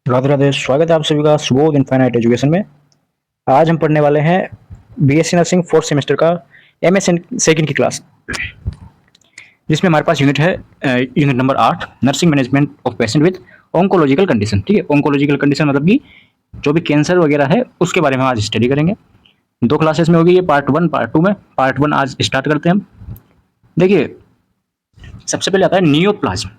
राधे राधे। स्वागत है आप सभी का सुबोध इनफाइनाइट एजुकेशन में। आज हम पढ़ने वाले हैं बीएससी नर्सिंग फोर्थ सेमेस्टर का एमएस सेकंड की क्लास, जिसमें हमारे पास यूनिट है unit number 8, nursing management of patient with oncological condition. ठीक है, ऑन्कोलॉजिकल कंडीशन मतलब कि जो भी कैंसर वगैरह है उसके बारे में आज स्टडी करेंगे। दो क्लासेस में होगी ये, पार्ट 1 पार्ट 2 में। पार्ट 1 आज स्टार्ट करते हैं हम। देखिए, सबसे पहले आता है नियोप्लाज्म।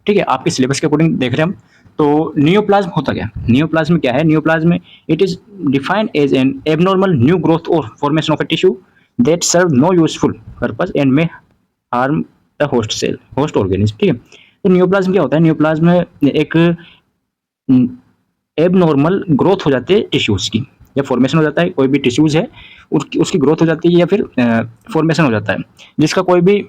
ठीक है, आपके सिलेबस के अकॉर्डिंग देख रहे हैं हम। तो नियोप्लाज्म होता क्या? नियोप्लाज्म क्या है? Neoplasm it is defined as an abnormal new growth और formation of a tissue that serve no useful purpose and may harm the host cell, host organism. ठीक है, तो नियोप्लाज्म क्या होता है? नियोप्लाज्म में एक एबनॉर्मल ग्रोथ हो जाती है टिश्यूज की, या फॉर्मेशन हो जाता है। कोई भी टिश्यूज है उसकी ग्रोथ हो जाती है या फिर फॉर्मेशन हो जाता है, जिसका कोई भी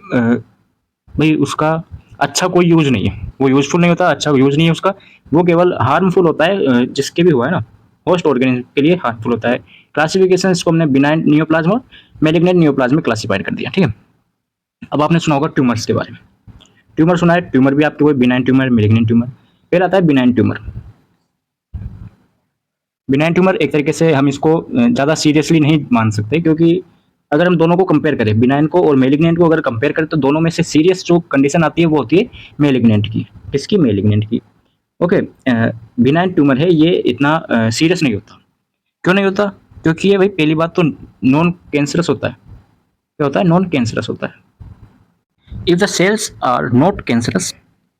भाई उसका अच्छा कोई यूज नहीं है, वो यूजफुल नहीं होता, अच्छा यूज नहीं है उसका, वो केवल हार्मफुल होता है। जिसके भी हुआ है ना, होस्ट ऑर्गेनिज्म के लिए हार्मफुल होता है। क्लासिफिकेशन इसको हमने बिनाइन नियोप्लाज्म और मैलिग्नेंट नियोप्लाज्म में क्लासिफाइड कर दिया। ठीक है, अब आपने सुना होगा ट्यूमर्स के बारे में। ट्यूमर सुना है? ट्यूमर भी आपके कोई बिनाइन ट्यूमर, मैलिग्नेंट ट्यूमर। फिर आता है बिनाइन ट्यूमर। बिनाइन ट्यूमर एक तरीके से हम इसको ज़्यादा सीरियसली नहीं मान सकते, क्योंकि अगर हम दोनों को कंपेयर करें, बिनाइन को और मेलिग्नेंट को अगर कंपेयर करें, तो दोनों में से सीरियस जो कंडीशन आती है वो होती है मेलिग्नेंट की। किसकी? मेलिग्नेंट की। ओके, बिनाइन ट्यूमर है ये इतना सीरियस नहीं होता। क्यों नहीं होता? क्योंकि ये भाई पहली बात तो नॉन कैंसरस होता है। क्या होता है? नॉन कैंसरस होता है। If the cells are not cancerous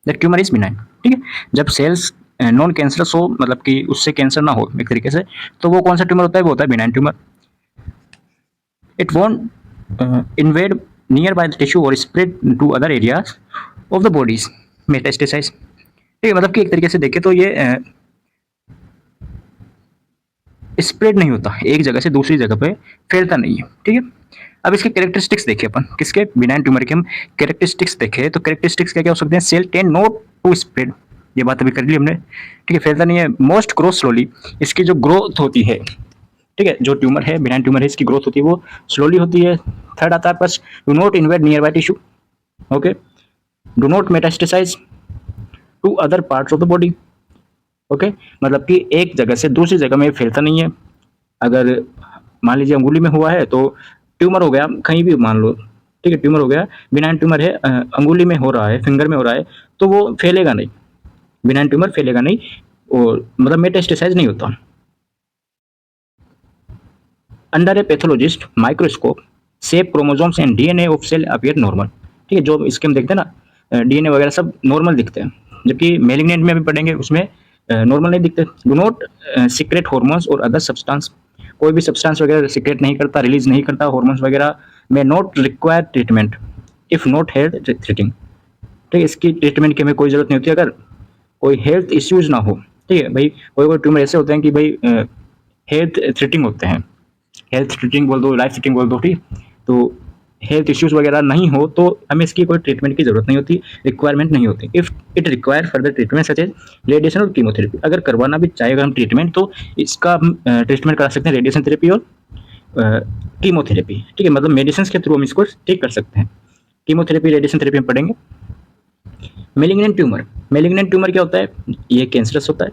the tumour is benign. ठीक है, जब सेल्स नॉन कैंसरस हो, मतलब कि उससे कैंसर ना हो एक तरीके से, तो वो कौन सा ट्यूमर होता है? वो होता है benign tumour. It won't invade nearby the tissue और spread to other areas of the bodies metastasize. ठीक है, मतलब कि एक तरीके से देखें तो ये स्प्रेड नहीं होता, एक जगह से दूसरी जगह पे फैलता नहीं है। ठीक है, अब इसके कैरेक्टरिस्टिक्स देखें अपन, किसके? बिनाइन ट्यूमर के हम कैरेक्टरिस्टिक्स देखें तो कैरेक्टरिस्टिक्स क्या क्या हो सकते हैं? Cell tend not to spread, ये बात अभी कर ली हमने। ठीक है, फैलता नहीं है। मोस्ट ग्रोथ स्लोली, इसकी जो ग्रोथ होती है, ठीक है, जो ट्यूमर है, बिनाइन ट्यूमर है, इसकी ग्रोथ होती है वो स्लोली होती है। थर्ड आता है plus do not invade nearby tissue. Okay, do not metastasise to other parts of the body. Okay, मतलब कि एक जगह से दूसरी जगह में फैलता नहीं है। अगर मान लीजिए अंगुली में हुआ है तो ट्यूमर हो गया कहीं भी, मान लो, ठीक है, ट्यूमर हो गया, बिनाइन ट्यूमर है, अंगुली में हो रहा है, फिंगर में हो रहा है, तो वो फैलेगा नहीं, बिनाइन ट्यूमर फैलेगा नहीं, और मतलब मेटास्टेसाइज नहीं होता। अंडर ए पैथोलॉजिस्ट माइक्रोस्कोप सेप chromosomes and DNA of cell appear normal. ठीक है, जो इसके हम देखते हैं ना, डीएनए वगैरह सब नॉर्मल दिखते हैं, जबकि मेलिग्नेंट में भी पढ़ेंगे उसमें नॉर्मल नहीं दिखते। डू नॉट सीक्रेट हॉर्मोन्स और अदर सब्सटेंस, कोई भी सब्सटेंस वगैरह सीक्रेट नहीं करता, रिलीज नहीं करता, हॉर्मोन्स वगैरह में not require treatment if not health threatening. ठीक है, इसकी ट्रीटमेंट की हमें कोई जरूरत नहीं होती अगर कोई हेल्थ इश्यूज ना हो। ठीक है भाई, कोई कोई ट्यूमर ऐसे होते हैं कि भाई हेल्थ थ्रेटिंग होते हैं, हेल्थ थ्रेटिंग बोल दो, लाइफ थ्रेटिंग बोल दो। ठीक, तो हेल्थ इश्यूज वगैरह नहीं हो तो हमें इसकी कोई ट्रीटमेंट की जरूरत नहीं होती, रिक्वायरमेंट नहीं होती। If it require further treatment such as radiation और कीमोथेरेपी, अगर करवाना भी चाहे अगर हम ट्रीटमेंट, तो इसका हम ट्रीटमेंट करा सकते हैं रेडिएशन थेरेपी और कीमोथेरेपी। ठीक है, मतलब मेडिसिन के थ्रू हम इसको ठीक कर सकते हैं। कीमोथेरेपी, रेडिएशन थेरेपी हम पढ़ेंगे। मेलिग्नेंट ट्यूमर, मेलिग्नेंट ट्यूमर क्या होता है? ये कैंसरस होता है,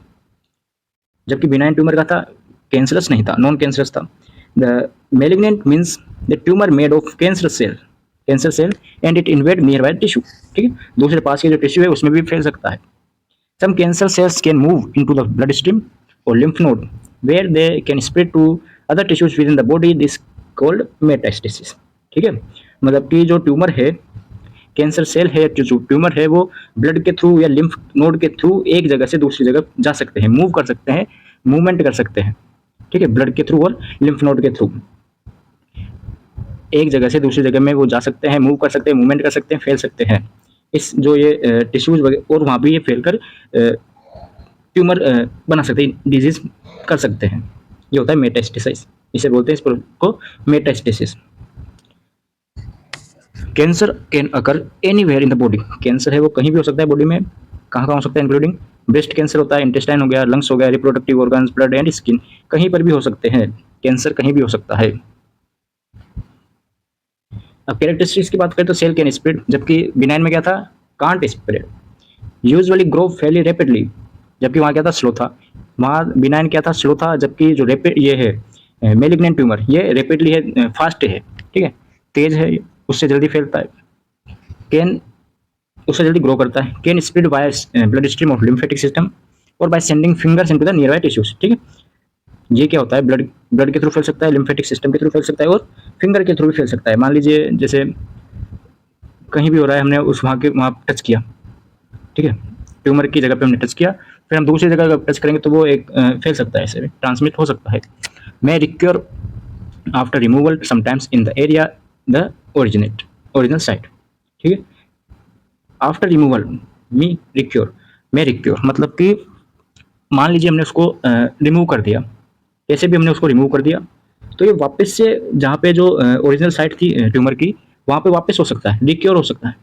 जबकि बिनाइन ट्यूमर का था कैंसरस नहीं था, नॉन कैंसरस था। The malignant means the tumour made of cancer cell and it invade nearby tissue. ठीक है, दूसरे पास के जो टिश्यू है उसमें भी फैल सकता है। Some cancer cells can move into the blood stream और lymph node where they can spread to other tissues within the body, this called metastasis। ठीक है, मतलब कि जो ट्यूमर है, कैंसर सेल है, जो ट्यूमर है, वो ब्लड के थ्रू या लिम्फ नोड के थ्रू एक जगह से दूसरी जगह जा सकते हैं, मूव कर सकते हैं, मूवमेंट कर सकते हैं। ठीक है, ब्लड के थ्रू और लिम्फ नोड के थ्रू एक जगह से दूसरी जगह में वो जा सकते हैं, मूव कर सकते हैं, मूवमेंट कर सकते हैं, फैल सकते हैं। इस जो ये टिश्यूज वगैरह, और वहाँ भी ये फैलकर ट्यूमर बना सकते हैं, डिजीज कर सकते हैं। ये होता है मेटास्टेसिस, इसे बोलते हैं इस को metastasis. Cancer can occur anywhere in the body, cancer है वो कहीं भी हो सकता है बॉडी में। कहाँ कहाँ हो सकता है? इंक्लूडिंग ब्रेस्ट कैंसर होता है, इंटेस्टाइन हो गया, लंग्स हो गया, reproductive organs, blood and skin, कहीं पर भी हो सकते हैं, कैंसर कहीं भी हो सकता है। अब कैरेक्टरिस्टिक्स की बात करें तो सेल कैन स्प्रेड, जबकि बिनाइन में क्या था? Can't spread, usually grow fairly rapidly जबकि वहाँ क्या था, स्लो था। वहाँ बिनाइन क्या था, स्लो था, जबकि जो रेपिड ये है मेलिग्नेंट ट्यूमर, ये रेपिडली है, फास्ट है, ठीक है, तेज है, उससे जल्दी फैलता है। कैन उससे जल्दी ग्रो करता है। Can spread by blood stream of lymphatic system और by sending fingers into the nearby tissues, ठीक है। ये क्या होता है, ब्लड ब्लड के थ्रू फैल सकता है, लिम्फेटिक सिस्टम के थ्रू फैल सकता है और फिंगर के थ्रू भी फैल सकता है। मान लीजिए जैसे कहीं भी हो रहा है, हमने उस वहाँ टच किया, ठीक है, ट्यूमर की जगह पे हमने टच किया, फिर हम दूसरी जगह टच करेंगे तो वो एक फैल सकता है, ऐसे भी ट्रांसमिट हो सकता है। may recur after removal sometimes in the area the original site, ठीक है। आफ्टर रिमूवल मे रिक्योर मतलब कि मान लीजिए हमने उसको रिमूव कर दिया, कैसे भी हमने उसको रिमूव कर दिया, तो ये वापस से जहाँ पे जो ओरिजिनल साइट थी ट्यूमर की, वहाँ पे वापस हो सकता है, रिक्योर हो सकता है,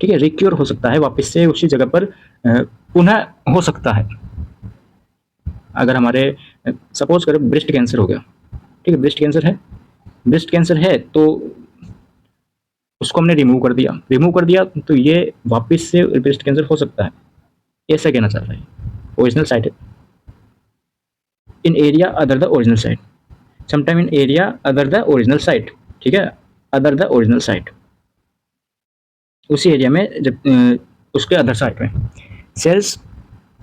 ठीक है, रिक्योर हो सकता है, वापस से उसी जगह पर पुनः हो सकता है। अगर हमारे सपोज करें ब्रेस्ट कैंसर हो गया, ठीक है, ब्रेस्ट कैंसर है तो उसको हमने रिमूव कर दिया तो ये वापस से ब्रेस्ट कैंसर हो सकता है, ऐसा कहना चाह रहा है। ओरिजिनल साइट है in area other the original site, sometime in area other the original site, ठीक है, अदर द ओरिजिनल साइट, उसी एरिया में जब उसके अदर साइट में सेल्स।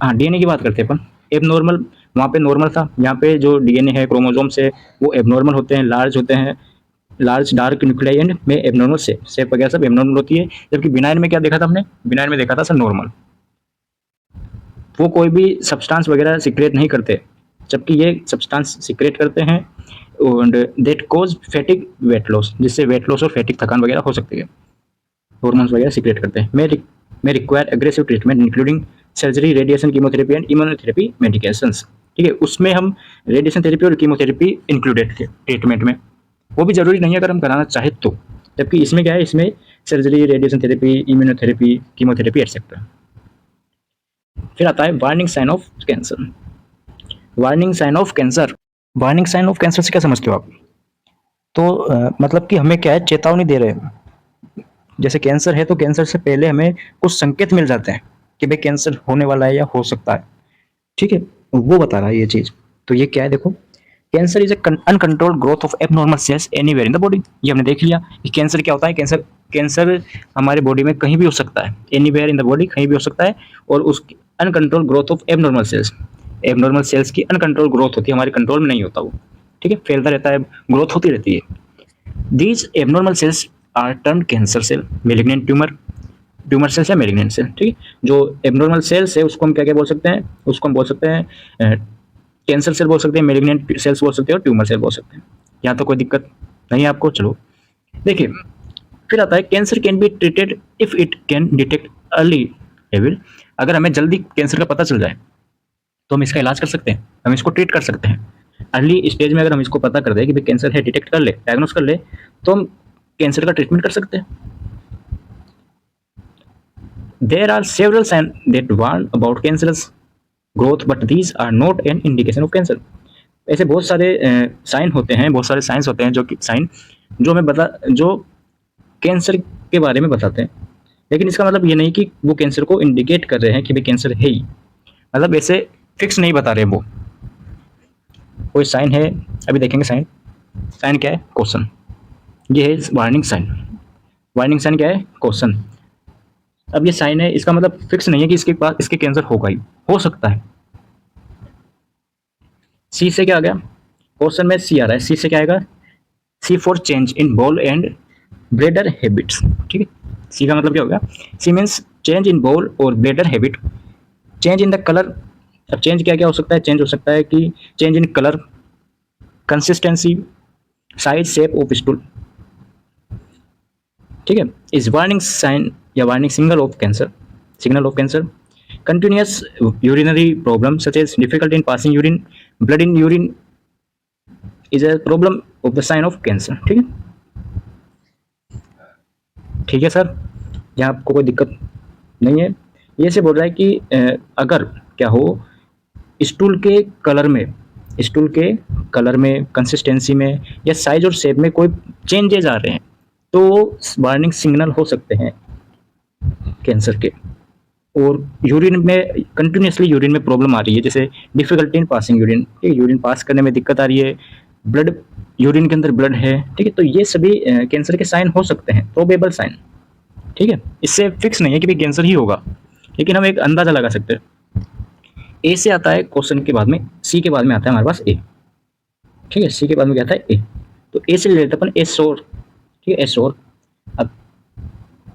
हाँ, डीएनए की बात करते हैं अपन। एबनॉर्मल, वहाँ पे नॉर्मल था, यहाँ पे जो डीएनए है क्रोमोसोम्स है वो एबनॉर्मल होते हैं, लार्ज होते हैं, लार्ज डार्क न्यूक्लियाई एंड में एबनॉर्मल शेप वगैरह सब एबनॉर्मल होती है। जबकि बिनाइन में क्या देखा था हमने, बिनाइन में देखा था सर नॉर्मल, वो कोई भी सब्सटेंस वगैरह सीक्रेट नहीं करते, जबकि ये सब्सटेंस सीक्रेट करते हैं and that cause फैटिक weight loss, जिससे वेट लॉस और फैटिक थकान वगैरह हो सकती है। हॉर्मोन्स वगैरह सीक्रेट करते हैं। May require aggressive treatment including surgery, radiation, chemotherapy and immunotherapy medications, ठीक है, उसमें हम रेडिएशन थेरेपी और कीमोथेरेपी इंक्लूडेड थे ट्रीटमेंट में, वो भी जरूरी नहीं है अगर हम कराना चाहे तो। जबकि इसमें क्या है, इसमें surgery, radiation therapy, immunotherapy, chemotherapy etcetera. फिर आता है warning sign of cancer. Warning sign of cancer, warning sign of cancer से क्या समझते हो आप? तो मतलब कि हमें क्या है, चेतावनी दे रहे हैं। जैसे कैंसर है तो कैंसर से पहले हमें कुछ संकेत मिल जाते हैं कि भाई कैंसर होने वाला है या हो सकता है, ठीक है, वो बता रहा है ये चीज। तो ये क्या है, देखो, cancer is uncontrolled growth of abnormal sales anywhere in the body. ये हमने देख लिया कि कैंसर क्या होता है। कैंसर हमारे बॉडी में कहीं भी हो सकता है, एनीवेयर इन द बॉडी, कहीं भी हो सकता है। और उसकी uncontrol growth of abnormal cells की अनकंट्रोल ग्रोथ होती है, हमारे कंट्रोल में नहीं होता वो, ठीक है, फैलता रहता है, ग्रोथ होती रहती है। These abnormal cells are termed cancer cell, malignant tumour cells या मेलिग्नेंट सेल, ठीक है। जो एबनॉर्मल सेल्स है उसको हम क्या क्या बोल सकते हैं, उसको हम बोल सकते हैं कैंसर सेल बोल सकते हैं, मेलिग्नेंट सेल्स बोल सकते हैं और ट्यूमर सेल बोल सकते हैं। यहाँ तो कोई दिक्कत नहीं है आपको। चलो देखिए, फिर आता है cancer can be treated if it can detect early level. अगर हमें जल्दी कैंसर का पता चल जाए तो हम इसका इलाज कर सकते हैं, हम इसको ट्रीट कर सकते हैं। अर्ली स्टेज में अगर हम इसको पता कर दें कि भाई कैंसर है, डिटेक्ट कर ले, डायग्नोस कर ले, तो हम कैंसर का ट्रीटमेंट कर सकते हैं। There are several sign that warn about cancerous growth but these are not an indication of cancer. ऐसे बहुत सारे साइन होते हैं, बहुत सारे साइंस होते हैं जो कि साइन जो हमें जो कैंसर के बारे में बताते हैं, लेकिन इसका मतलब ये नहीं कि वो कैंसर को इंडिकेट कर रहे हैं कि भाई कैंसर है ही, मतलब ऐसे फिक्स नहीं बता रहे वो। कोई साइन है, अभी देखेंगे साइन। साइन क्या है, क्वेश्चन, ये है वार्निंग साइन। वार्निंग साइन क्या है, क्वेश्चन। अब ये साइन है, इसका मतलब फिक्स नहीं है कि इसके पास इसके कैंसर होगा ही, हो सकता है। सी से क्या आ गया, क्वेश्चन में सी आ रहा है, सी से क्या आएगा, C for change in bowel and bladder habits, ठीक है। सी का मतलब क्या होगा, C means change in bowel और bladder habit, change in the colour. अब चेंज क्या क्या हो सकता है, चेंज हो सकता है कि change in colour, consistency, size, shape of stool, ठीक है। इज वार्निंग साइन या warning signal of cancer. Continuous urinary problem such as difficulty in passing urine, blood in urine is a problem of the sign of cancer, ठीक है। ठीक है sir, यहाँ आपको कोई दिक्कत नहीं है। ये से बोल रहा है कि अगर क्या हो, स्टूल के कलर में, कंसिस्टेंसी में या साइज और शेप में कोई चेंजेस आ रहे हैं तो वार्निंग सिग्नल हो सकते हैं कैंसर के। और यूरिन में कंटिन्यूसली यूरिन में प्रॉब्लम आ रही है, जैसे डिफिकल्टी इन पासिंग यूरिन, ठीक है, यूरिन पास करने में दिक्कत आ रही है, ब्लड, यूरिन के अंदर ब्लड है, ठीक है, तो ये सभी कैंसर के साइन हो सकते हैं, प्रोबेबल साइन, ठीक है। इससे फिक्स नहीं है कि भाई कैंसर ही होगा, लेकिन हम एक अंदाजा लगा सकते हैं। ए से आता है क्वेश्चन के बाद में, सी के बाद में आता है हमारे पास ए, ठीक है, सी के बाद में क्या आता है ए, तो ए से ले लेते अपन एस और, ठीक है, एस और।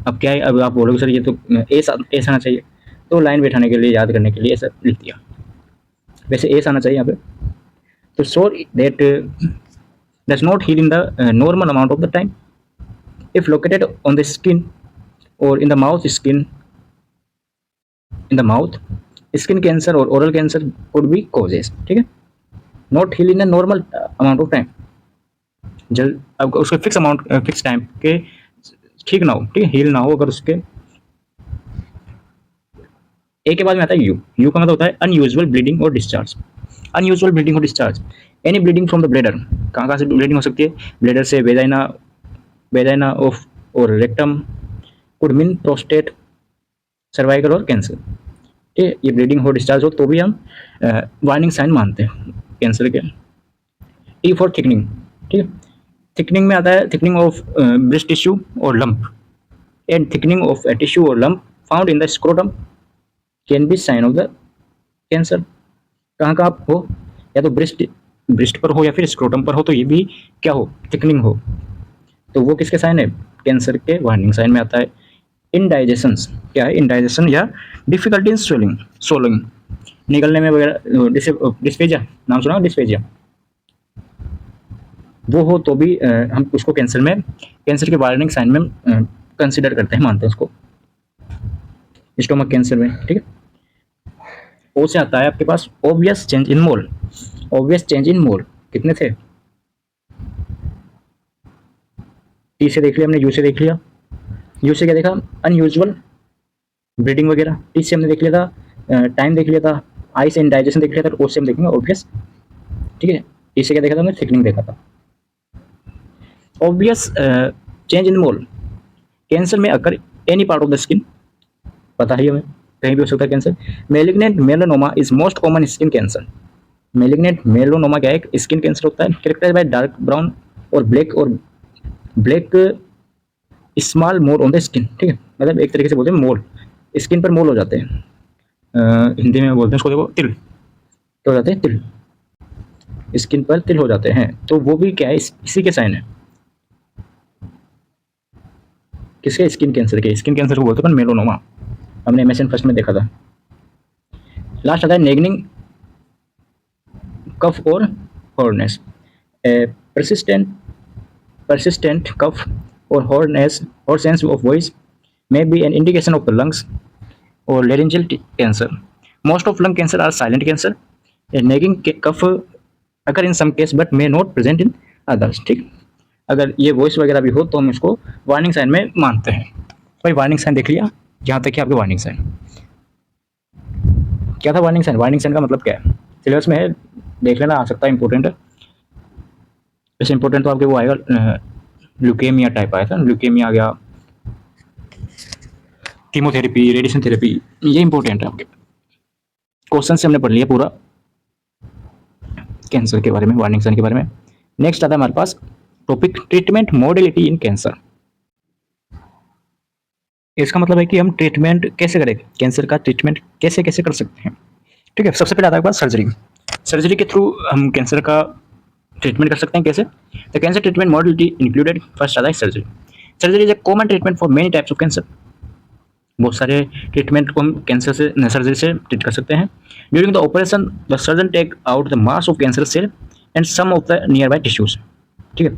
अब क्या है, अब आप बोलोगे सर ये तो एस आना चाहिए, तो लाइन बैठाने के लिए, याद करने के लिए ऐसा लिख दिया, वैसे एस आना चाहिए यहाँ पे। तो सोर that does not heal in the normal amount of the time if located on the skin or in the mouth skin, in the mouth skin cancer or oral cancer could be causes, ठीक है, not heal in a normal amount of time, जल अब उसके fix amount, fix time के ठीक ना हो, ठीक है, हील ना हो, अगर उसके। ए के बाद में आता है यू, यू का मतलब होता है अनयूजुअल ब्लीडिंग और डिस्चार्ज, अनयूजुअल ब्लीडिंग और discharge, any bleeding from the bladder, कहाँ कहाँ से ब्लीडिंग हो सकती है, ब्लेडर से, वेजाइना, वेजाइना ऑफ और rectum, could mean prostate, cervical और कैंसर, ठीक है, ये ब्लीडिंग हो, डिस्चार्ज हो तो भी हम वार्निंग साइन मानते हैं कैंसर के। टी फॉर थिकनिंग, ठीक है, थिकनिंग में आता है थिकनिंग ऑफ ब्रेस्ट टिश्यू और lump, and thickening of tissue और lump found in the scrotum can be sign of the cancer, कहाँ कहाँ हो, या तो ब्रेस्ट पर हो या फिर स्क्रोटम पर हो, तो ये भी क्या हो, थिकनिंग हो, तो वो किसके साइन है, कैंसर के वार्निंग साइन में आता है। इनडाइजेशन, क्या है, इनडाइजेशन या डिफिकल्टी इन स्वेलिंग, सोलिंग, निकलने में वगैरह, डिस्पेजिया, नाम सुना, डिस्पेजिया, वो हो तो भी हम उसको कैंसर में, कैंसर के वार्निंग साइन में कंसिडर करते हैं, मानते हैं उसको, स्टोमक कैंसर में, ठीक है। ओ से आता है आपके पास obvious change in mole, obvious change in mole कितने थे, टी से देख लिया हमने, यू से देख लिया, यू से क्या देखा, अनयूजुअल ब्रीडिंग वगैरह, टी से हमने देख लिया था टाइम देख लिया था, आई से इंडाइजेशन देख लिया था, ओ से हम देखेंगे ऑब्वियस, ठीक है, टी से क्या देखा था हमने, थिकनिंग देखा था। Obvious change in mole, cancer में occur any part of the skin, पता ही हमें, कहीं भी हो सकता है cancer. Malignant melanoma is most common skin cancer, malignant melanoma क्या है, स्किन कैंसर होता है, कैरेक्टराइज्ड बाय डार्क ब्राउन और black small mole on the skin, ठीक है, मतलब एक तरीके से बोलते हैं मोल, स्किन पर मोल हो जाते हैं, हिंदी में बोलते हैं उसको, देखो तिल, तो हो जाते हैं तिल, स्किन पर तिल हो जाते हैं, तो वो भी क्या है, इसी के साइन है, किसके, स्किन कैंसर के, स्किन कैंसर को बोलते हैं मेलानोमा, हमने एमएसएन फर्स्ट में देखा था। लास्ट आता है नेगनिंग कफ और हॉर्नेस, persistent cough or hoarseness of voice may be an indication of the lungs or laryngeal cancer. Most of lung cancer are silent cancer. A nagging cough occur in some case but may not present in others, ठीक, अगर ये voice वगैरह भी हो तो हम इसको warning sign में मानते हैं। भाई वार्निंग साइन देख लिया, जहाँ तक कि आपके वार्निंग साइन क्या था, वार्निंग साइन, वार्निंग साइन का मतलब क्या है, सिलेबस में है, देख लेना, आ सकता है, इंपॉर्टेंट है, वैसे इंपॉर्टेंट तो आपके वो आएगा, ल्यूकेमिया टाइप आया था, ल्यूकेमिया आ गया, कीमोथेरेपी, रेडिएशन थेरेपी, ये इंपॉर्टेंट है आपके, क्वेश्चन से हमने पढ़ लिया पूरा कैंसर के बारे में, वार्निंग साइन के बारे में। नेक्स्ट आता है हमारे पास topic treatment modality in cancer, इसका मतलब है कि हम ट्रीटमेंट कैसे करें, कैंसर का ट्रीटमेंट कैसे कैसे कर सकते हैं, ठीक है। सबसे पहले आता है पास सर्जरी, सर्जरी के थ्रू हम कैंसर का ट्रीटमेंट कर सकते हैं, कैसे, the cancer treatment modality included, first आता है surgery, surgery is a common treatment for many types of cancer, बहुत सारे ट्रीटमेंट को हम कैंसर से, सर्जरी से ट्रीट कर सकते हैं। During the operation the surgeon take out the mass of cancer cell and some of the nearby tissues, ठीक है,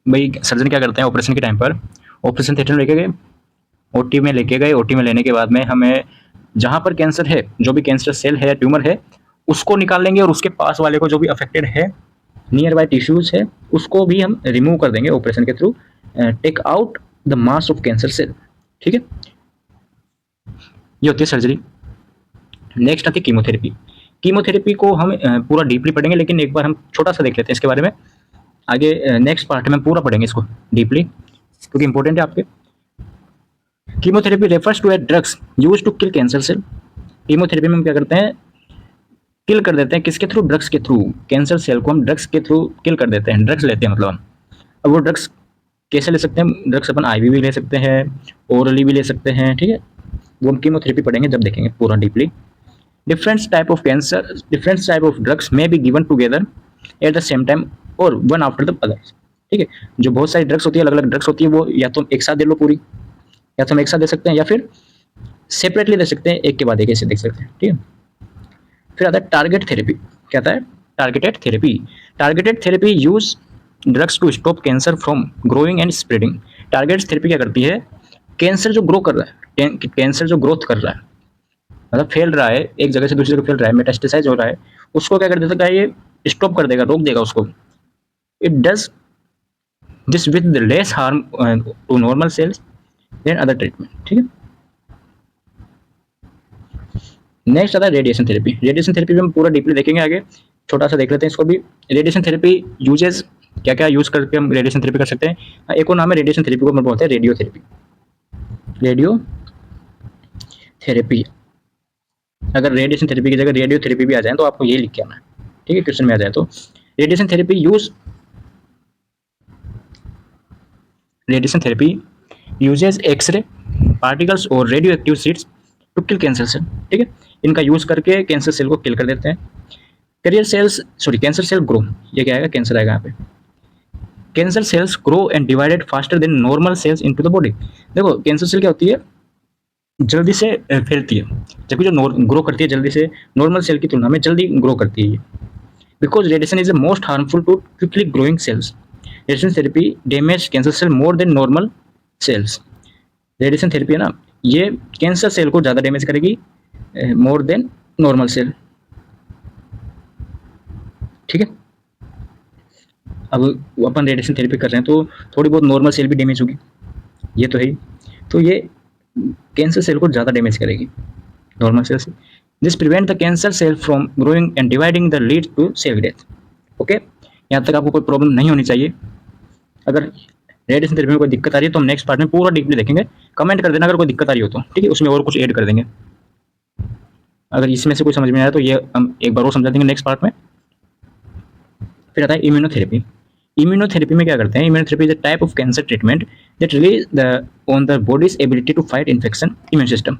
भाई सर्जन क्या करते हैं ऑपरेशन के टाइम पर, ऑपरेशन थिएटर में लेके गए, ओटी में लेके गए, ओटी में लेने के बाद में हमें जहाँ पर कैंसर है, जो भी कैंसर सेल है, ट्यूमर है, उसको निकाल लेंगे, और उसके पास वाले को जो भी अफेक्टेड है, नियर बाय टिश्यूज है, उसको भी हम रिमूव कर देंगे ऑपरेशन के थ्रू, take out the mass of cancer cell, ठीक है, ये होती है सर्जरी। नेक्स्ट आती है कीमोथेरेपी, कीमोथेरेपी को हम पूरा डीपली पढ़ेंगे, लेकिन एक बार हम छोटा सा देख लेते हैं इसके बारे में, आगे नेक्स्ट पार्ट में पूरा पढ़ेंगे इसको डीपली, क्योंकि इंपॉर्टेंट है आपके। Chemotherapy refers to a drugs use to kill cancer cell. Chemotherapy में हम क्या करते हैं, किल कर देते हैं, किसके थ्रू, ड्रग्स के थ्रू। कैंसर सेल को हम ड्रग्स के थ्रू किल कर देते हैं, ड्रग्स लेते हैं मतलब हम। अब वो ड्रग्स कैसे ले सकते हैं, ड्रग्स अपन आईवी भी ले सकते हैं, ओरली भी ले सकते हैं, ठीक है। वो हम कीमोथेरेपी पढ़ेंगे जब देखेंगे पूरा deeply. Different type of cancer, different type of drugs may be given together at the same time और वन आफ्टर द अदर, ठीक है। जो बहुत सारी ड्रग्स होती है, अलग अलग ड्रग्स होती है, वो या तो एक साथ दे लो पूरी, या तो हम एक साथ दे सकते हैं, या फिर सेपरेटली दे सकते हैं, एक के बाद एक ऐसे देख सकते हैं, ठीक है। फिर आता है टारगेट थेरेपी। क्या आता है, targeted therapy. Targeted therapy use drugs to stop cancer from growing and spreading. Target therapy क्या करती है, कैंसर जो ग्रो कर रहा है, कैंसर जो ग्रोथ कर रहा है, मतलब फैल रहा है, एक जगह से दूसरी जगह फैल रहा है, मेटास्टेसाइज हो रहा है, उसको क्या कर देता है, ये स्टॉप कर देगा, रोक देगा उसको। It does this with less harm to normal cells than other treatment, ठीक है। नेक्स्ट आता है रेडिएशन थेरेपी। रेडिएशन थेरेपी भी हम पूरा डीपली देखेंगे आगे, छोटा सा देख लेते हैं इसको भी। रेडिएशन थेरेपी यूजेस, क्या क्या यूज करके हम रेडिएशन थेरेपी कर सकते हैं। एक और नाम है रेडिएशन थेरेपी को हम बोलते हैं रेडियो थेरेपी। रेडियो थेरेपी, अगर रेडिएशन थेरेपी की जगह रेडियो थेरेपी भी आ जाए तो आपको ये लिख के आना है, ठीक है, क्वेश्चन में आ जाए तो। Radiation therapy use, radiation therapy uses X ray particles और radioactive seeds to kill cancer cell, ठीक है। इनका यूज करके कैंसर सेल को किल कर देते हैं। Carrier cells, sorry, cancer cell grow, ये क्या आएगा, कैंसर आएगा यहाँ पे। Cancer cells grow and divided faster than normal cells into the body. देखो कैंसर सेल क्या होती है, जल्दी से फैलती है, जबकि जो ग्रो करती है जल्दी से, नॉर्मल सेल की तुलना में जल्दी ग्रो करती है ये। Because radiation is the most harmful to quickly growing cells, radiation therapy damage cancer cell more than normal cells. Radiation therapy है ना, ये कैंसर सेल को ज़्यादा डैमेज करेगी मोर देन नॉर्मल सेल, ठीक है। अब अपन रेडिएशन थेरेपी कर रहे हैं तो थोड़ी बहुत नॉर्मल सेल भी डैमेज होगी, ये तो है ही। तो ये कैंसर सेल को ज़्यादा डैमेज करेगी नॉर्मल सेल से। This prevent the cancer cell from growing and dividing the lead to cell death. Okay, यहाँ तक आपको कोई प्रॉब्लम नहीं होनी चाहिए। अगर रेडिएशन थेरेपी में कोई दिक्कत आ रही है तो हम नेक्स्ट पार्ट में पूरा डीपली देखेंगे। कमेंट कर देना अगर कोई दिक्कत आ रही हो तो, ठीक है, उसमें और कुछ ऐड कर देंगे। अगर इसमें से कोई समझ में आया तो ये हम एक बार और समझा देंगे नेक्स्ट पार्ट में। फिर आता है इम्यूनोथेरेपी। इम्यूनोथेरेपी में क्या करते हैं, immunotherapy is a type of cancer treatment that relies on the body's ability to fight infection immune system.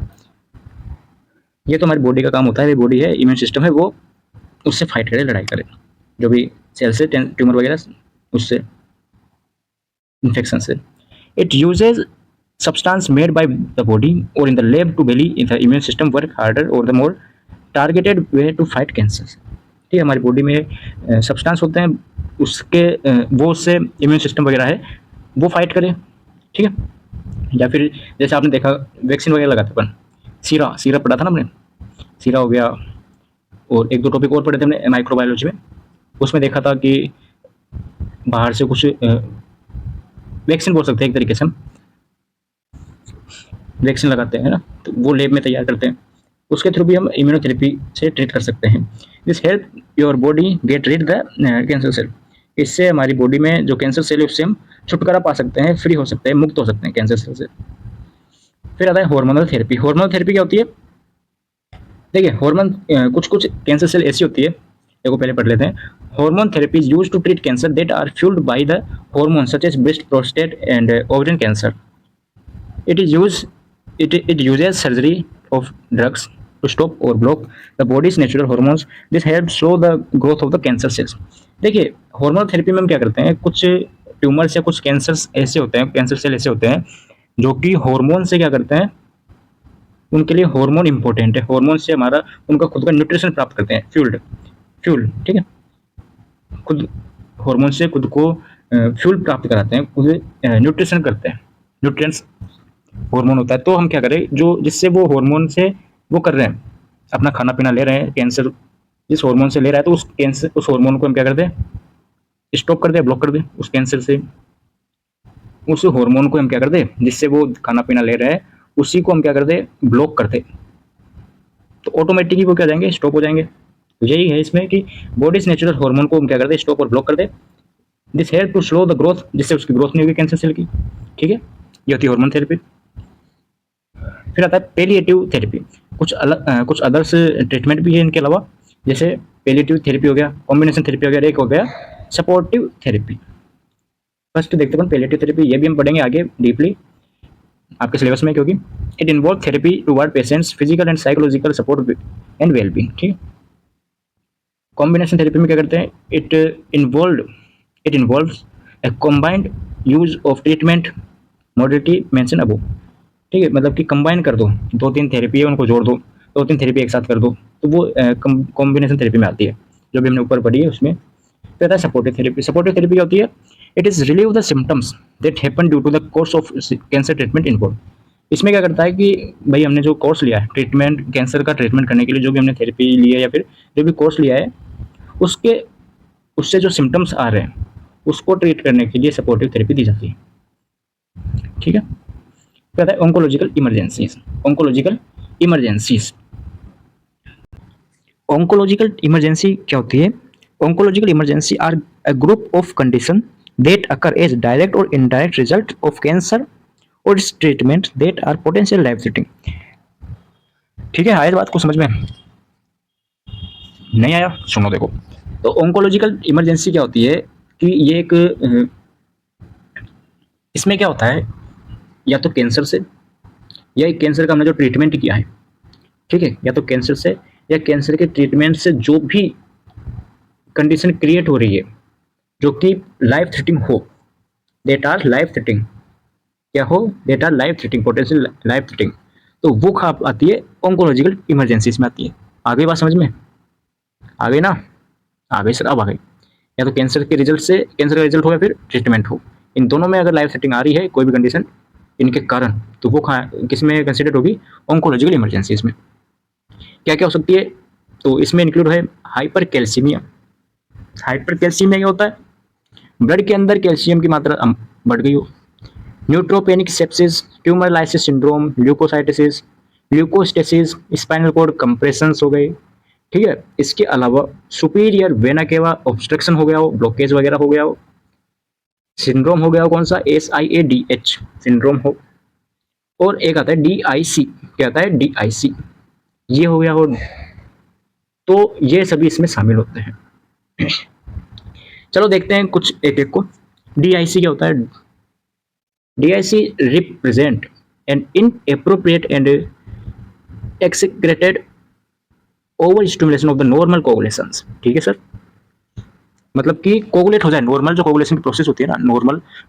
ये तो हमारी बॉडी का काम होता है, ये बॉडी है, इम्यून सिस्टम है, वो उससे फाइट करे, लड़ाई करे, जो भी सेल से, ट्यूमर वगैरह, उससे, इन्फेक्शन से। It uses substance made by the body or in the lab to belly in the immune system work harder or the more targeted way to fight cancer। ठीक है, हमारी बॉडी में substance होते हैं, उसके वो उससे इम्यून सिस्टम वगैरह है वो फाइट करे, ठीक है। या फिर जैसे आपने देखा वैक्सीन वगैरह लगाते अपन, सीरा, सीरा पढ़ा था ना हमने, सीरा हो गया, और एक दो टॉपिक और पढ़े थे हमने माइक्रोबायोलॉजी में, उसमें देखा था कि बाहर से कुछ वैक्सीन बोल सकते हैं एक तरीके से, हम वैक्सीन लगाते हैं ना, तो वो लैब में तैयार करते हैं, उसके थ्रू भी हम इम्यूनोथेरेपी से ट्रीट कर सकते हैं। This help your body get rid the cancer cell. इससे हमारी बॉडी में जो कैंसर सेल है उससे हम छुटकारा पा सकते हैं, फ्री हो सकते हैं, मुक्त हो सकते हैं कैंसर सेल से। फिर आता है हार्मोनल थेरेपी। हार्मोनल थेरेपी क्या होती है, देखिए हार्मोन, कुछ कुछ कैंसर सेल ऐसी होती है, देखो पहले पढ़ लेते हैं। Hormone therapy is used to treat cancer that are fuelled by the hormone such as breast, prostate and ovarian cancer. It is use it uses surgery of drugs to stop or block the body's natural hormones. This helps slow the growth of the cancer cells। देखिए hormonal therapy में हम क्या करते हैं, कुछ tumours या कुछ cancers ऐसे होते हैं, कैंसर सेल ऐसे होते हैं जो कि हार्मोन से क्या करते हैं, उनके लिए हार्मोन इंपॉर्टेंट है, हार्मोन से हमारा उनका खुद का न्यूट्रिशन प्राप्त करते हैं, फ्यूल, ठीक है, खुद हार्मोन से खुद को फ्यूल प्राप्त कराते हैं, खुद न्यूट्रिशन करते हैं, न्यूट्रिएंट्स हार्मोन होता है। तो हम क्या करें, जो जिससे वो हार्मोन से वो कर रहे हैं, अपना खाना पीना ले रहे हैं, कैंसर जिस हार्मोन से ले रहा है, तो उस हार्मोन को हम क्या करते हैं, स्टॉप कर दे, ब्लॉक कर दे, उस कैंसर से उस हार्मोन को हम क्या कर दे, जिससे वो खाना पीना ले रहे हैं उसी को हम क्या कर दे, ब्लॉक कर दे, तो ऑटोमेटिकली वो क्या जाएंगे, स्टॉप हो जाएंगे। तो यही है इसमें कि बॉडीज नेचुरल हार्मोन को हम क्या कर दे, स्टॉप और ब्लॉक कर दे। This help to slow the growth, जिससे उसकी ग्रोथ नहीं होगी कैंसर सेल की, ठीक है, ये होती है हार्मोन थेरेपी। फिर आता है पेलिएटिव थेरेपी। कुछ अदर्स ट्रीटमेंट भी है इनके अलावा, जैसे पेलिएटिव थेरेपी हो गया, कॉम्बिनेशन थेरेपी हो गया, एक हो गया सपोर्टिव थेरेपी। फर्स्ट देखते हैं पेलिएटिव थेरेपी, ये भी हम पढ़ेंगे आगे डीपली आपके सिलेबस में, क्योंकि it involve therapy toward patients physical and psychological support and wellbeing. ठीक। कॉम्बिनेशन थेरेपी में क्या करते हैं, it involves A combined use of treatment modality mention above. ठीक है, मतलब कि कंबाइन कर दो, दो तीन थेरेपी है उनको जोड़ दो, दो तीन थेरेपी एक साथ कर दो, तो वो कॉम्बिनेशन थेरेपी में आती है, जो भी हमने ऊपर पढ़ी है उसमें। फिर आता है सपोर्टिव थेरेपी। सपोर्टिव थेरेपी क्या होती है, it is relieve the symptoms that happen due to the course of cancer treatment involve. इसमें क्या करता है कि भाई हमने जो कोर्स लिया है ट्रीटमेंट, कैंसर का ट्रीटमेंट करने के लिए जो भी हमने थेरेपी ली है या फिर जो भी कोर्स लिया है, उसके उससे जो सिम्टम्स आ रहे हैं उसको ट्रीट करने के लिए सपोर्टिव थेरेपी दी जाती है। ठीक है। कहता है oncological emergencies. Oncological emergencies, oncological emergency क्या होती है, oncological emergency are a group of condition that occur as direct और इनडायरेक्ट रिजल्ट ऑफ कैंसर और its treatment that are potential life threatening. ठीक है, आया बात को समझ में? नहीं आया? सुनो देखो, तो ऑन्कोलॉजिकल इमरजेंसी क्या होती है कि ये एक इसमें क्या होता है, या तो कैंसर से, या एक कैंसर का हमने जो ट्रीटमेंट किया है, ठीक है, या तो कैंसर से या कैंसर के ट्रीटमेंट से जो भी कंडीशन क्रिएट हो रही है जो कि लाइफ थ्रेटिंग हो, देट आर लाइफ थ्रेटिंग, क्या हो, that are life threatening, potential life threatening, तो वो खाप आती है ऑन्कोलॉजिकल इमरजेंसीज में आती है। आ गई बात समझ में? आ गई ना? आ गई सर, अब आ गई। या तो कैंसर के रिजल्ट से, कैंसर का रिजल्ट हो या फिर ट्रीटमेंट हो, इन दोनों में अगर लाइफ थ्रेटिंग आ रही है कोई भी कंडीशन इनके कारण, तो वो किस में कंसिडर होगी, ऑन्कोलॉजिकल इमरजेंसीज में। क्या क्या हो सकती है, तो इसमें इंक्लूड है हाइपर कैल्सीमिया। हाइपर कैल्सीमिया क्या होता है, ब्लड के अंदर कैल्शियम की मात्रा बढ़ गई हो, neutropenic sepsis, tumour lysis syndrome, leukocytosis, leukostasis, spinal cord compressions हो गए। ठीक है, इसके अलावा सुपीरियर वेना केवा ऑब्स्ट्रक्शन हो गया हो, ब्लॉकेज वगैरह हो गया हो, सिंड्रोम हो गया हो, कौन सा, SIADH सिंड्रोम हो, और एक आता है DIC, क्या आता है DIC, ये हो गया हो, तो ये सभी इसमें शामिल होते हैं। चलो देखते हैं कुछ एक एक को। DIC क्या होता है, DIC represent an inappropriate and exaggerated over stimulation of the normal coagulations. ठीक है सर, मतलब कि कोगुलेट हो जाए, नॉर्मल जो कोगुलेशन की प्रोसेस होती है ना,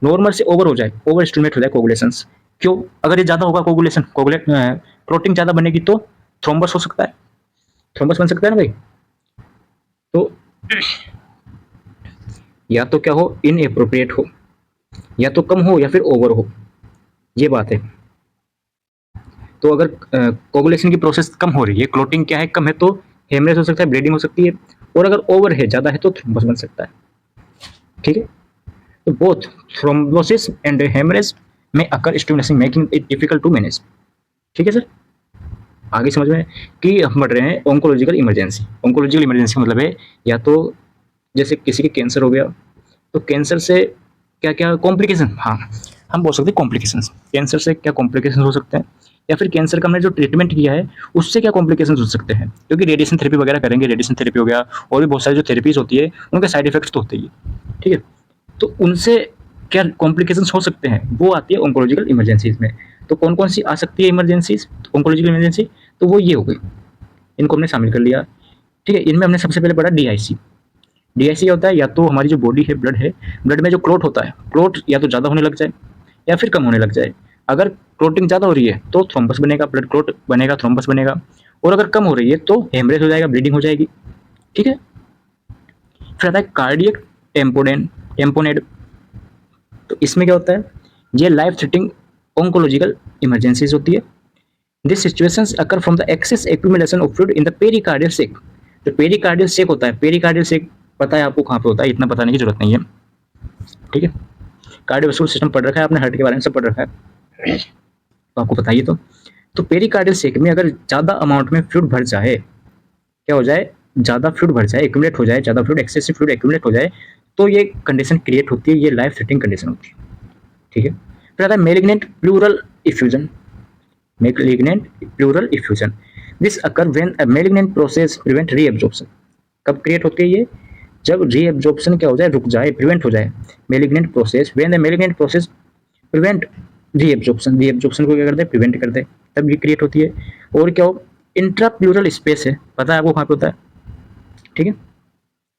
नॉर्मल से ओवर हो जाए, ओवर स्टिमुलेट हो जाए कोगुलेशंस। क्यों? अगर ये ज्यादा होगा कोगुलेशन, प्रोटीन ज्यादा बनेगी तो थ्रोम्बस हो सकता है, थ्रोम्बस बन सकता है ना भाई। तो या तो क्या हो, इनएप्रोप्रिएट हो, या तो कम हो या फिर ओवर हो, ये बात है। तो अगर कोगुलेशन की प्रोसेस कम हो रही है, क्लोटिंग क्या है कम है, तो हेमरेज हो सकता है, ब्लीडिंग हो सकती है, और अगर ओवर है, ज्यादा है, तो थ्रोम्बस बन सकता है। ठीक है, तो बोथ थ्रोम्बोसिस एंड हेमरेज में occur stimulation making it difficult to manage. ठीक है सर, आगे समझ में कि हम पढ़ रहे हैं ऑन्कोलॉजिकल इमरजेंसी। ऑन्कोलॉजिकल इमरजेंसी मतलब है या तो जैसे किसी के कैंसर हो गया, तो कैंसर से क्या क्या कॉम्प्लिकेशन, हाँ हम बोल सकते हैं कॉम्प्लिकेशंस, कैंसर से क्या कॉम्प्लिकेशन हो सकते हैं, या फिर कैंसर का हमने जो ट्रीटमेंट किया है उससे क्या कॉम्प्लिकेशंस हो सकते हैं, क्योंकि रेडिएशन थेरेपी वगैरह करेंगे, रेडिएशन थेरेपी हो गया, और भी बहुत सारी जो थेरेपीज होती है उनके साइड इफेक्ट्स तो होते ही है। ठीक है, तो उनसे क्या कॉम्प्लिकेशंस हो सकते हैं, वो आती है ऑन्कोलॉजिकल इमरजेंसीज में। तो कौन कौन सी आ सकती है इमरजेंसीज, ऑन्कोलॉजिकल इमरजेंसी, तो वो ये हो गई, इनको हमने शामिल कर लिया। ठीक है, इनमें हमने सबसे पहले पढ़ा DIC। DIC क्या होता है, या तो हमारी जो बॉडी है, ब्लड है, ब्लड में जो क्लोट होता है, क्लोट या तो ज़्यादा होने लग जाए या फिर कम होने लग जाए। अगर क्लोटिंग ज़्यादा हो रही है तो थ्रोम्बस बनेगा, ब्लड क्लोट बनेगा, थ्रोम्बस बनेगा, और अगर कम हो रही है तो हेमरेज हो जाएगा, ब्लीडिंग हो जाएगी। ठीक है, फिर आता है कार्डियक टेम्पोनेड। तो इसमें क्या होता है, ये लाइफ थ्रेटनिंग ऑन्कोलॉजिकल इमरजेंसीज होती है। This situations occur from the excess accumulation of fluid in the pericardial sac. जो पेरिकार्डियल सेक होता है, पेरिकार्डियल सेक पता है आपको कहाँ पे होता है, इतना बताने की जरूरत नहीं है। ठीक है, कार्डियोवास्कुलर सिस्टम पढ़ रखा है आपने, हार्ट के बारे में सब पढ़ रखा है, तो आपको बताइए। तो पेरिकार्डियल सेक में अगर ज़्यादा अमाउंट में फ्लूइड भर जाए, क्या हो जाए, ज़्यादा फ्लूइड भर जाए, एक्यूमुलेट हो जाए, ज़्यादा फ्लूइड, एक्सेसिव फ्लूइड एक्यूमुलेट हो जाए, तो ये कंडीशन क्रिएट होती है, ये लाइफ थ्रेटनिंग कंडीशन होती है। ठीक है, फिर आता है malignant pleural effusion. malignant pleural effusion. This occur when a malignant process prevent reabsorption. कब क्रिएट होती है ये? जब रीएब्जॉर्प्शन क्या हो जाए, रुक जाए, प्रिवेंट हो जाए। Malignant process, when the malignant process prevent reabsorption, reabsorption को क्या करते हैं, प्रिवेंट करते हैं, तब ये क्रिएट होती है। और क्या हो, इंट्राप्लूरल स्पेस है, पता है आपको कहाँ पे होता है, ठीक है,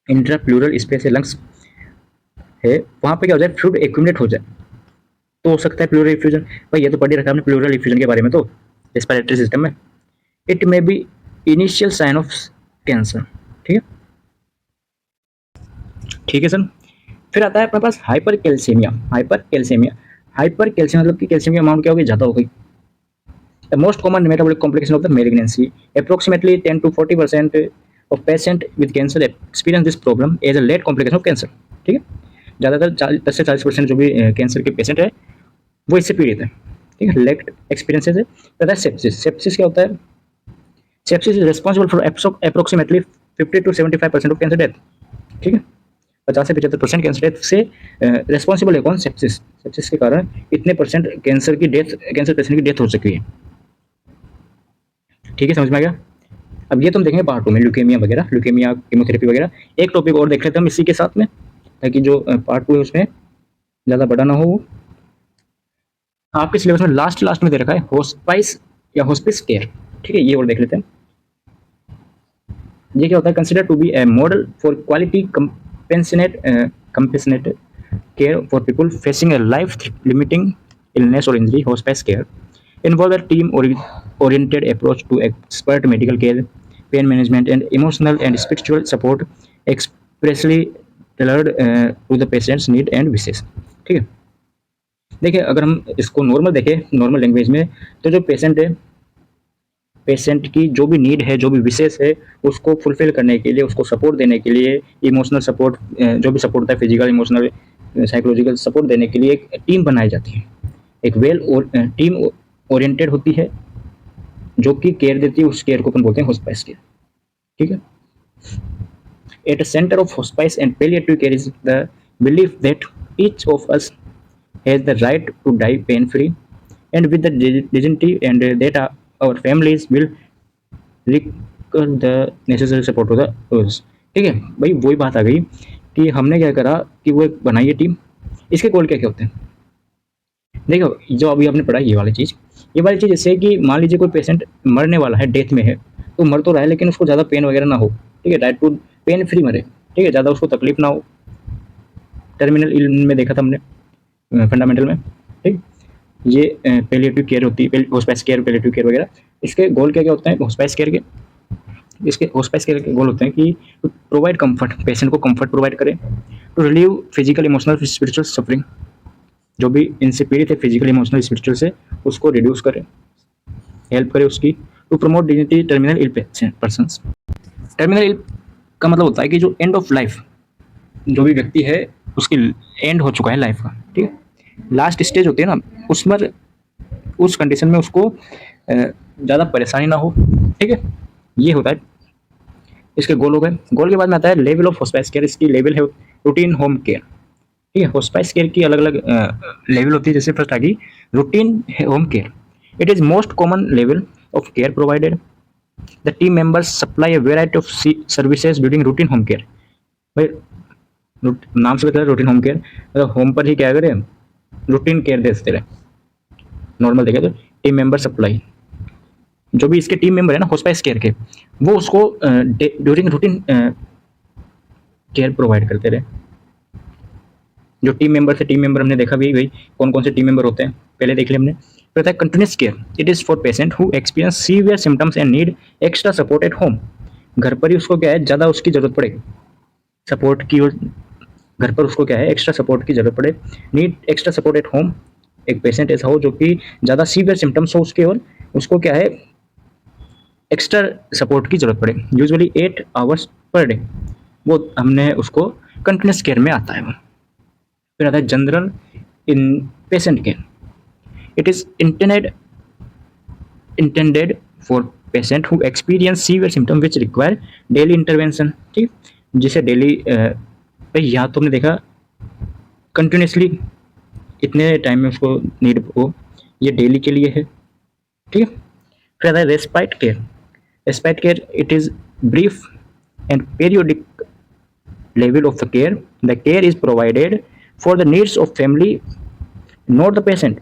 इंट्राप्लूरल स्पेस है, लंग्स है, वहाँ पे क्या हो जाए, फ्लूइड एक्यूमुलेट हो जाए, तो हो सकता है प्लूरल इफ्यूजन। भाई ये तो पढ़ ही रखा आपने प्लूरल इफ्यूजन के बारे में, तो रेस्पिरेटरी सिस्टम में it may be initial sign of cancer, ठीक है, ठीक है सर। फिर आता है अपने पास hypercalcaemia. Hypercalcaemia, hyper calcium मतलब कि कैल्शियम की अमाउंट क्या होगी, ज़्यादा हो गई। The most common metabolic complication of the malignancy, approximately 10 to 40% of patient with cancer experience this problem as a late complication of cancer, ठीक है, ज़्यादातर 10 से 40% जो भी कैंसर के पेशेंट है वो इससे पीड़ित है, ठीक है, लेट एक्सपीरियंसेस है। तथा सेप्सिस, सेप्सिस क्या होता है, sepsis is responsible for approximately 50 to 75% of cancer death, ठीक है, 50 से 75% कैंसर डेथ से रिस्पॉन्सिबल है कौन, सेप्सिस। सेप्सिस के कारण इतने परसेंट कैंसर की डेथ, कैंसर पेशेंट की डेथ हो चुकी है, ठीक है, समझ में आ गया। अब ये तुम देखेंगे पार्ट 2 में, ल्यूकेमिया वगैरह, ल्यूकेमिया कीमोथेरेपी वगैरह। एक टॉपिक और देख लेते हैं हम इसी के साथ में, ताकि जो पार्ट 2 है उसमें ज़्यादा बड़ा ना हो। आपके सिलेबस में लास्ट लास्ट में दे रखा है हॉस्पाइस या हॉस्पिस केयर, ठीक है, ये और देख लेते हैं। ये क्या होता है, consider to be a model for quality compassionate care for people facing a life limiting illness or injury. Hospice care involve a team oriented approach to expert medical care, pain management, and emotional and spiritual support expressly tailored to the patient's need and wishes, ठीक है। देखिए अगर हम इसको normal देखें, normal language में, तो जो पेशेंट है, पेशेंट की जो भी नीड है, जो भी विशेष है, उसको फुलफिल करने के लिए, उसको सपोर्ट देने के लिए, इमोशनल सपोर्ट, जो भी सपोर्ट होता है, फिजिकल, इमोशनल, साइकोलॉजिकल सपोर्ट देने के लिए एक टीम बनाई जाती है, एक वेल टीम ओरिएंटेड होती है, जो कि केयर देती है, उस केयर को अपन बोलते हैं हॉस्पाइस केयर, ठीक है। At the centre of hospice and palliative care is the belief that each of us has the right to die pain free and with the dignity and that our families will require the necessary support to the others, ठीक है। भाई वही बात आ गई कि हमने क्या करा कि वो एक बनाई है टीम, इसके गोल क्या क्या होते हैं। देखो जो अभी आपने पढ़ा ये वाली चीज़ जैसे कि मान लीजिए कोई पेशेंट मरने वाला है, डेथ में है, तो मर तो रहा है लेकिन उसको ज़्यादा पेन वगैरह ना हो, ठीक है, राइट टू पेन फ्री मरे, ठीक है, ज़्यादा उसको तकलीफ ना हो। टर्मिनल इल में देखा था हमने फंडामेंटल में, ठीक। ये पैलिएटिव केयर होती है, हॉस्पाइस केयर, पैलिएटिव केयर वगैरह, इसके गोल क्या क्या होते हैं हॉस्पाइस केयर के। इसके हॉस्पाइस केयर के गोल होते हैं कि टू प्रोवाइड कंफर्ट, पेशेंट को कंफर्ट प्रोवाइड करें, to relieve physical, emotional, spiritual suffering, जो भी इनसे पीड़ित है फिजिकल, इमोशनल, स्पिरिचुअल से, उसको रिड्यूस करें, हेल्प करें उसकी, to promote dignity terminal ill persons. Terminal ill का मतलब होता है कि जो एंड ऑफ लाइफ, जो भी व्यक्ति है उसकी एंड हो चुका है लाइफ का, ठीक है, लास्ट स्टेज होती है ना, उसमें उस कंडीशन में उसको ज़्यादा परेशानी ना हो, ठीक है, ये होता है इसके गोल हो गए। गोल के बाद में आता है लेवल ऑफ हॉस्पाइस केयर, इसकी लेवल है रूटीन होम केयर, ठीक है। हॉस्पाइस केयर की अलग अलग लेवल होती है, जैसे फर्स्ट आ गई routine home care, it is most common level of care provided, the team members supply a variety of services during routine home care. भाई नाम से पता है रूटीन होम केयर, मतलब होम पर ही क्या करें, रूटीन केयर देते रहे। नॉर्मल देखें तो टीम मेंबर सप्लाई, जो भी इसके टीम मेंबर है ना हॉस्पाइस केयर के, वो उसको ड्यूरिंग रूटीन केयर प्रोवाइड करते रहे। जो टीम मेंबर थे, टीम मेंबर हमने देखा भी भाई कौन कौन से टीम मेंबर होते हैं, पहले देख लिया हमने। फिर था continuous care, it is for patient who experience severe symptoms and need extra support at home. घर पर ही उसको क्या है, ज़्यादा उसकी ज़रूरत पड़ेगी सपोर्ट की, घर पर उसको क्या है एक्स्ट्रा सपोर्ट की ज़रूरत पड़े, need extra support at home. एक पेशेंट ऐसा हो जो कि ज़्यादा सीवियर सिम्टम्स हो उसके, और उसको क्या है एक्स्ट्रा सपोर्ट की ज़रूरत पड़े, यूजुअली 8 आवर्स पर डे, वो हमने उसको कंटिन्यूस केयर में आता है वो। फिर आता है general in patient care, it is intended for patient who experience severe symptom which require daily intervention, ठीक, जिसे डेली भाई यहाँ तो हमने देखा कंटिन्यूसली इतने टाइम में उसको नीड हो, ये डेली के लिए है, ठीक है। फिर आता है respite care. Respite care it is brief and periodic level of the care. The care is provided for the needs of family, not the patient.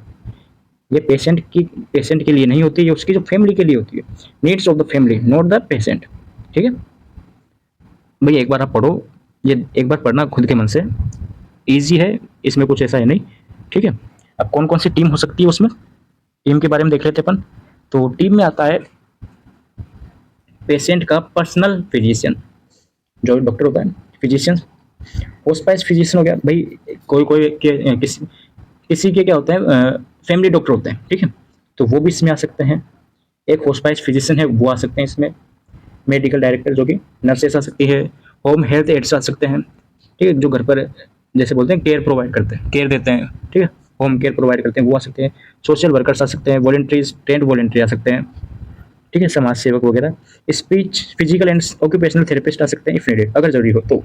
ये पेशेंट के लिए नहीं होती, ये उसकी जो फैमिली के लिए होती है। Needs of the family not the patient. ठीक है भैया, एक बार आप पढ़ो, ये एक बार पढ़ना खुद के मन से, इजी है, इसमें कुछ ऐसा है नहीं। ठीक है। अब कौन कौन सी टीम हो सकती है उसमें, टीम के बारे में देख लेते अपन। तो टीम में आता है पेशेंट का पर्सनल फिजिशियन, जो डॉक्टर होता है, फिजिशियन। होस्पाइस फिजिशियन हो गया भाई, कोई कोई किसी के क्या होते हैं, फैमिली डॉक्टर होते हैं। ठीक है, तो वो भी इसमें आ सकते हैं। एक होस्पाइस फिजिशियन है, वो आ सकते हैं इसमें। मेडिकल डायरेक्टर जो कि नर्सेस आ सकती है। होम हेल्थ एड्स आ सकते हैं। ठीक है, जो घर पर जैसे बोलते हैं केयर प्रोवाइड करते हैं, केयर देते हैं। ठीक है, होम केयर प्रोवाइड करते हैं, वो आ सकते हैं। सोशल वर्कर्स आ सकते हैं, वॉलेंट्रीज, ट्रेंड वॉलेंट्री आ सकते हैं। ठीक है, समाज सेवक वगैरह। Speech physical and occupational therapist आ सकते हैं इफ नीडेड, अगर जरूरी हो तो।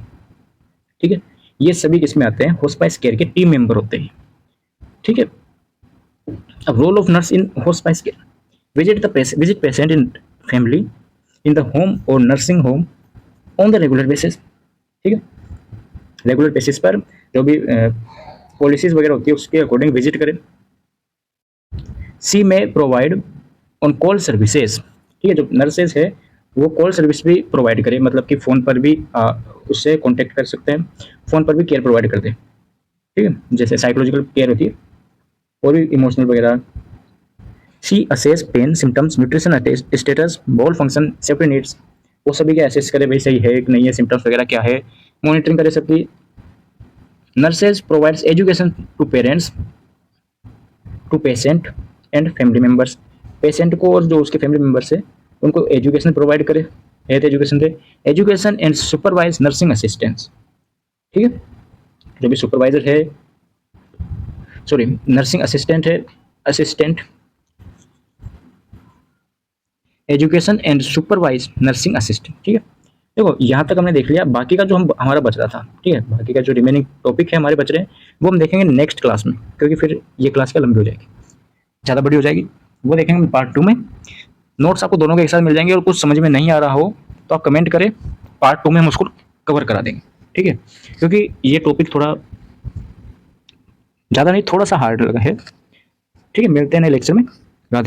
ठीक है, ये सभी किसमें आते हैं, होस्पाइस केयर के टीम मेंबर होते हैं। ठीक है, अब role of nurse in hospice care, visit patient in family in the home और nursing home on the regular basis. ठीक है, रेगुलर बेसिस पर जो भी पॉलिसीज वगैरह होती है उसके अकॉर्डिंग विजिट करें। सी में प्रोवाइड ऑन कॉल सर्विसेज। ठीक है, जो नर्सेज है वो कॉल सर्विस भी प्रोवाइड करें, मतलब कि फ़ोन पर भी उससे कांटेक्ट कर सकते हैं, फ़ोन पर भी केयर प्रोवाइड करते हैं। ठीक है, जैसे साइकोलॉजिकल केयर होती है और भी इमोशनल वगैरह। C assess pain symptoms nutrition status bowel function safety needs, वो सभी का असेस करे, भाई सही है कि नहीं है, सिम्टम्स वगैरह क्या है, मॉनिटरिंग करे सबकी। Nurses provides education to parents, to patient and family members. Patient को और जो उसके फैमिली मेम्बर्स है उनको एजुकेशन प्रोवाइड करे, हेल्थ एजुकेशन दे। Education and supervise nursing assistants. ठीक है, जो भी सुपरवाइजर है, सॉरी नर्सिंग असिस्टेंट है, assistant education and supervise nursing assistant. ठीक है, देखो यहाँ तक हमने देख लिया, बाकी का जो हमारा बच रहा था, ठीक है, बाकी का जो रिमेनिंग टॉपिक है हमारे बच रहे हैं वो हम देखेंगे नेक्स्ट क्लास में, क्योंकि फिर ये क्लास क्या लंबी हो जाएगी, ज़्यादा बड़ी हो जाएगी। वो देखेंगे पार्ट 2 में। नोट्स आपको दोनों के एक साथ मिल जाएंगे, और कुछ समझ में नहीं आ रहा हो तो आप कमेंट करें, पार्ट 2 में हम उसको कवर करा देंगे। ठीक है, क्योंकि ये टॉपिक थोड़ा ज़्यादा नहीं, थोड़ा सा हार्ड लगा है। ठीक है, मिलते हैं नए लेक्चर में।